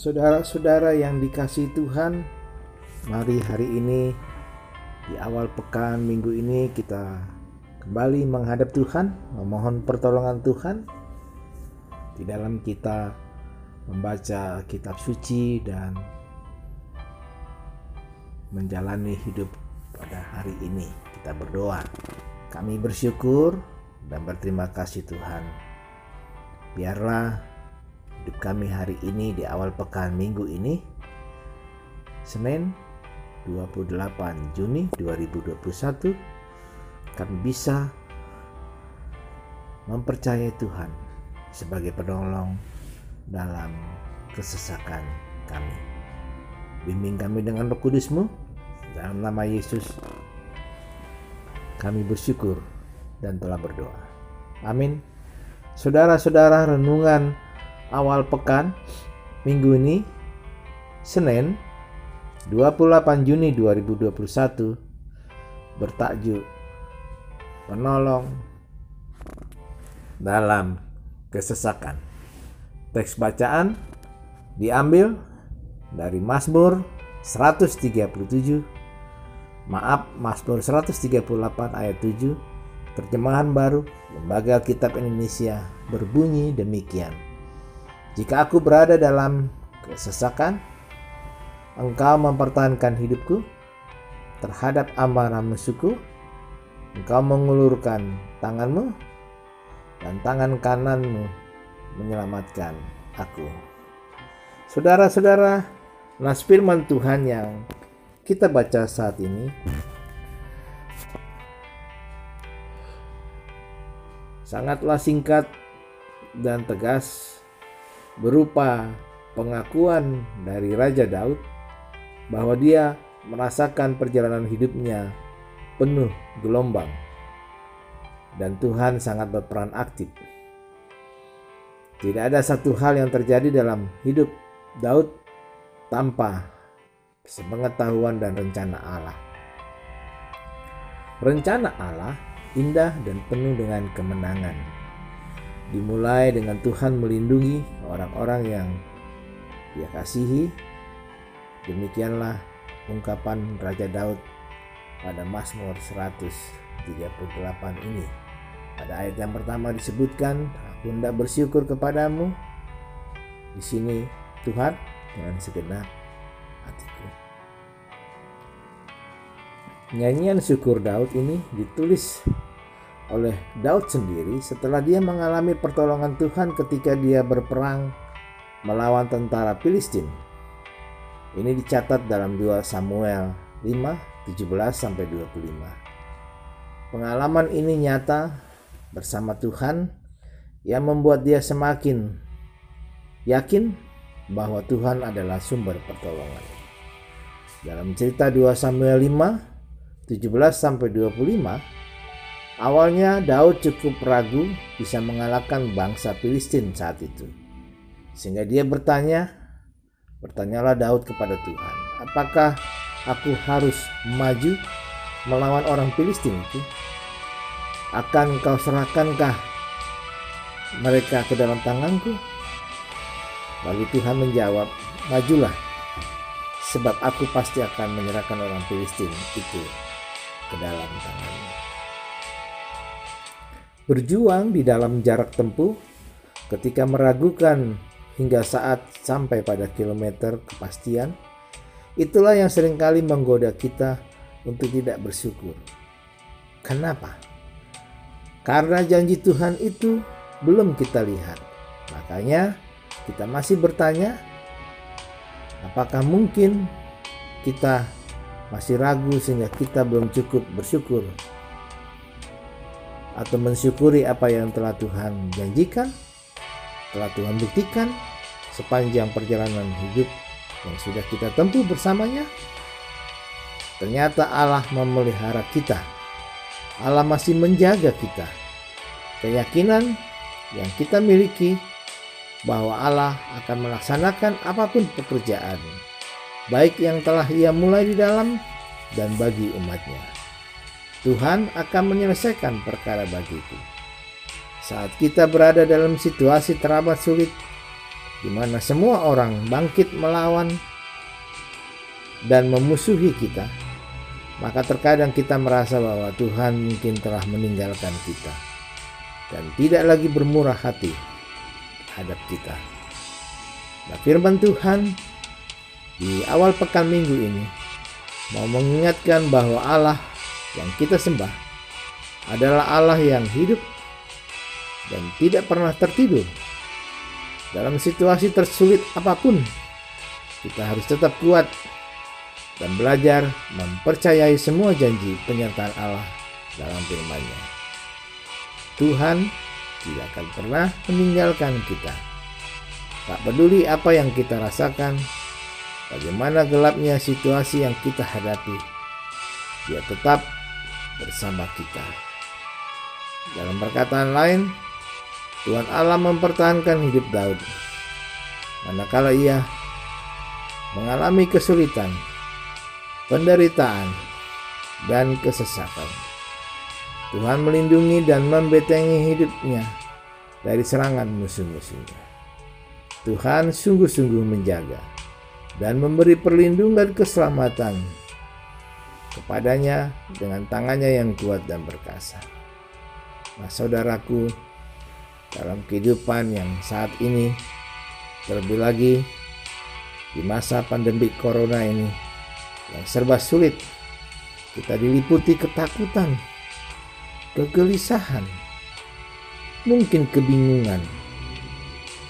Saudara-saudara yang dikasihi Tuhan, mari hari ini di awal pekan minggu ini kita kembali menghadap Tuhan, memohon pertolongan Tuhan di dalam kita membaca kitab suci dan menjalani hidup pada hari ini. Kita berdoa. Kami bersyukur dan berterima kasih Tuhan. Biarlah hidup kami hari ini di awal pekan minggu ini, Senin 28 Juni 2021, kami bisa mempercayai Tuhan sebagai penolong dalam kesesakan kami. Bimbing kami dengan Roh Kudus-Mu, dalam nama Yesus kami bersyukur dan telah berdoa. Amin. Saudara-saudara, renungan awal pekan minggu ini, Senin 28 Juni 2021, bertajuk Penolong dalam Kesesakan. Teks bacaan diambil dari Mazmur 138 ayat 7, terjemahan baru Lembaga Kitab Indonesia, berbunyi demikian. Jika aku berada dalam kesesakan, Engkau mempertahankan hidupku terhadap amarah musuhku. Engkau mengulurkan tanganmu dan tangan kananmu menyelamatkan aku. Saudara-saudara, nas firman Tuhan yang kita baca saat ini sangatlah singkat dan tegas, berupa pengakuan dari Raja Daud bahwa dia merasakan perjalanan hidupnya penuh gelombang dan Tuhan sangat berperan aktif. Tidak ada satu hal yang terjadi dalam hidup Daud tanpa sepengetahuan dan rencana Allah. Rencana Allah indah dan penuh dengan kemenangan. Dimulai dengan Tuhan melindungi orang-orang yang Dia kasihi. Demikianlah ungkapan Raja Daud pada Mazmur 138 ini. Pada ayat yang pertama disebutkan, aku hendak bersyukur kepadamu. Di sini Tuhan dengan segenap hatiku. Nyanyian syukur Daud ini ditulis oleh Daud sendiri setelah dia mengalami pertolongan Tuhan ketika dia berperang melawan tentara Filistin. Ini dicatat dalam 2 Samuel 5:17-25. Pengalaman ini nyata bersama Tuhan yang membuat dia semakin yakin bahwa Tuhan adalah sumber pertolongan. Dalam cerita 2 Samuel 5:17-25, awalnya Daud cukup ragu bisa mengalahkan bangsa Filistin saat itu. Sehingga dia bertanyalah Daud kepada Tuhan, apakah aku harus maju melawan orang Filistin itu? Akan kau serahkankah mereka ke dalam tanganku? Lalu Tuhan menjawab, majulah, sebab aku pasti akan menyerahkan orang Filistin itu ke dalam tanganmu. Berjuang di dalam jarak tempuh ketika meragukan hingga saat sampai pada kilometer kepastian, itulah yang seringkali menggoda kita untuk tidak bersyukur. Kenapa? Karena janji Tuhan itu belum kita lihat. Makanya kita masih bertanya, apakah mungkin kita masih ragu sehingga kita belum cukup bersyukur atau mensyukuri apa yang telah Tuhan janjikan, telah Tuhan buktikan sepanjang perjalanan hidup yang sudah kita tempuh bersamanya. Ternyata Allah memelihara kita. Allah masih menjaga kita. Keyakinan yang kita miliki bahwa Allah akan melaksanakan apapun pekerjaan, baik yang telah Ia mulai di dalam dan bagi umatnya. Tuhan akan menyelesaikan perkara bagiku. Saat kita berada dalam situasi teramat sulit, di mana semua orang bangkit melawan dan memusuhi kita, maka terkadang kita merasa bahwa Tuhan mungkin telah meninggalkan kita dan tidak lagi bermurah hati terhadap kita. Nah, firman Tuhan di awal pekan minggu ini mau mengingatkan bahwa Allah yang kita sembah adalah Allah yang hidup dan tidak pernah tertidur. Dalam situasi tersulit apapun, kita harus tetap kuat dan belajar mempercayai semua janji penyertaan Allah dalam firman-Nya. Tuhan tidak akan pernah meninggalkan kita. Tak peduli apa yang kita rasakan, bagaimana gelapnya situasi yang kita hadapi, Dia tetap bersama kita. Dalam perkataan lain, Tuhan Allah mempertahankan hidup Daud manakala ia mengalami kesulitan, penderitaan, dan kesesakan. Tuhan melindungi dan membentengi hidupnya dari serangan musuh-musuhnya. Tuhan sungguh-sungguh menjaga dan memberi perlindungan keselamatan kepadanya dengan tangannya yang kuat dan perkasa. Nah, saudaraku, dalam kehidupan yang saat ini, terlebih lagi di masa pandemi corona ini yang serba sulit, kita diliputi ketakutan, kegelisahan, mungkin kebingungan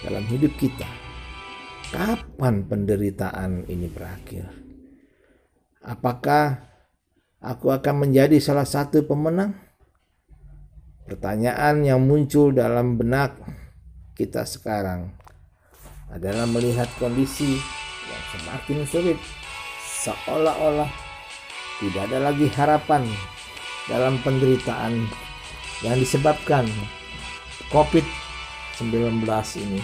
dalam hidup kita. Kapan penderitaan ini berakhir? Apakah aku akan menjadi salah satu pemenang? Pertanyaan yang muncul dalam benak kita sekarang adalah melihat kondisi yang semakin sulit, seolah-olah tidak ada lagi harapan dalam penderitaan yang disebabkan COVID-19 ini.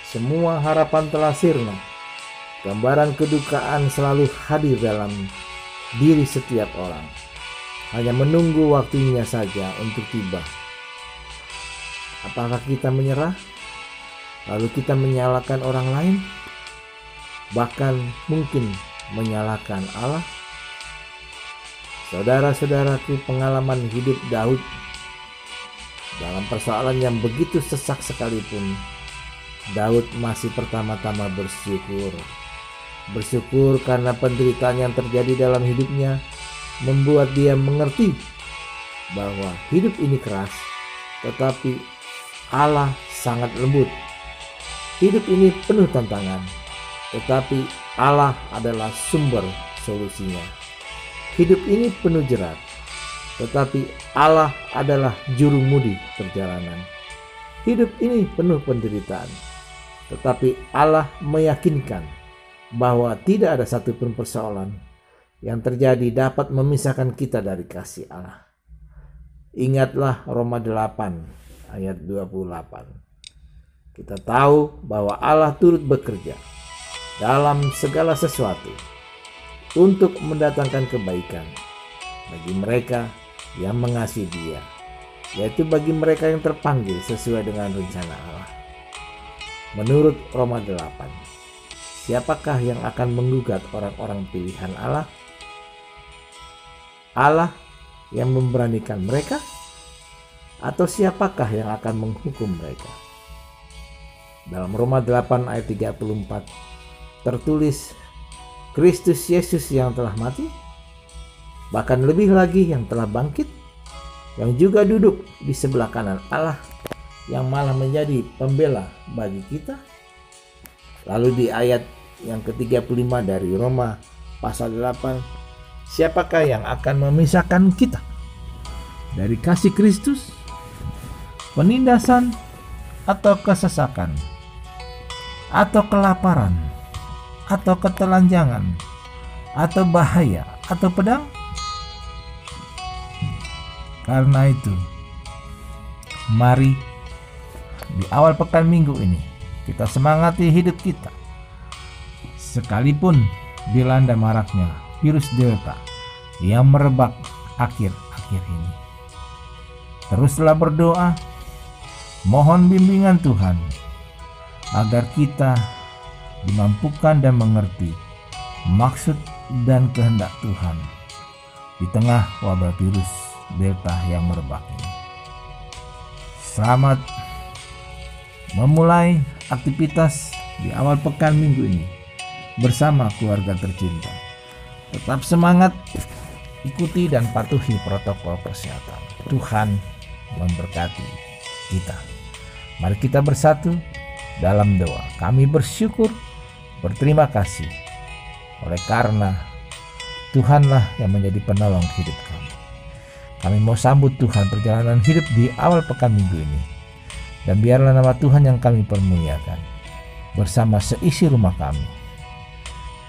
Semua harapan telah sirna. Gambaran kedukaan selalu hadir dalam diri setiap orang. Hanya menunggu waktunya saja untuk tiba. Apakah kita menyerah? Lalu kita menyalahkan orang lain? Bahkan mungkin menyalahkan Allah? Saudara-saudaraku, pengalaman hidup Daud dalam persoalan yang begitu sesak sekalipun, Daud masih pertama-tama bersyukur. Bersyukur karena penderitaan yang terjadi dalam hidupnya membuat dia mengerti bahwa hidup ini keras, tetapi Allah sangat lembut. Hidup ini penuh tantangan, tetapi Allah adalah sumber solusinya. Hidup ini penuh jerat, tetapi Allah adalah juru mudi perjalanan. Hidup ini penuh penderitaan, tetapi Allah meyakinkan bahwa tidak ada satupun persoalan yang terjadi dapat memisahkan kita dari kasih Allah. Ingatlah Roma 8 ayat 28. Kita tahu bahwa Allah turut bekerja dalam segala sesuatu untuk mendatangkan kebaikan bagi mereka yang mengasihi Dia, yaitu bagi mereka yang terpanggil sesuai dengan rencana Allah. Menurut Roma 8, siapakah yang akan menggugat orang-orang pilihan Allah? Allah yang memberanikan mereka, atau siapakah yang akan menghukum mereka? Dalam Roma 8 ayat 34 tertulis, Kristus Yesus yang telah mati, bahkan lebih lagi yang telah bangkit, yang juga duduk di sebelah kanan Allah, yang malah menjadi pembela bagi kita. Lalu di ayat yang ke-35 dari Roma pasal 8, siapakah yang akan memisahkan kita dari kasih Kristus? Penindasan atau kesesakan, atau kelaparan, atau ketelanjangan, atau bahaya, atau pedang? Karena itu, mari di awal pekan minggu ini kita semangati hidup kita, sekalipun dilanda maraknya virus Delta yang merebak akhir-akhir ini. Teruslah berdoa, mohon bimbingan Tuhan, agar kita dimampukan dan mengerti maksud dan kehendak Tuhan di tengah wabah virus Delta yang merebak ini. Selamat memulai aktivitas di awal pekan minggu ini bersama keluarga tercinta. Tetap semangat, ikuti dan patuhi protokol kesehatan. Tuhan memberkati kita. Mari kita bersatu dalam doa. Kami bersyukur, berterima kasih oleh karena Tuhanlah yang menjadi penolong hidup kami. Kami mau sambut Tuhan perjalanan hidup di awal pekan minggu ini. Dan biarlah nama Tuhan yang kami permuliakan bersama seisi rumah kami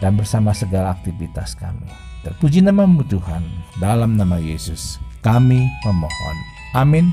dan bersama segala aktivitas kami. Terpuji nama-Mu Tuhan, dalam nama Yesus kami memohon. Amin.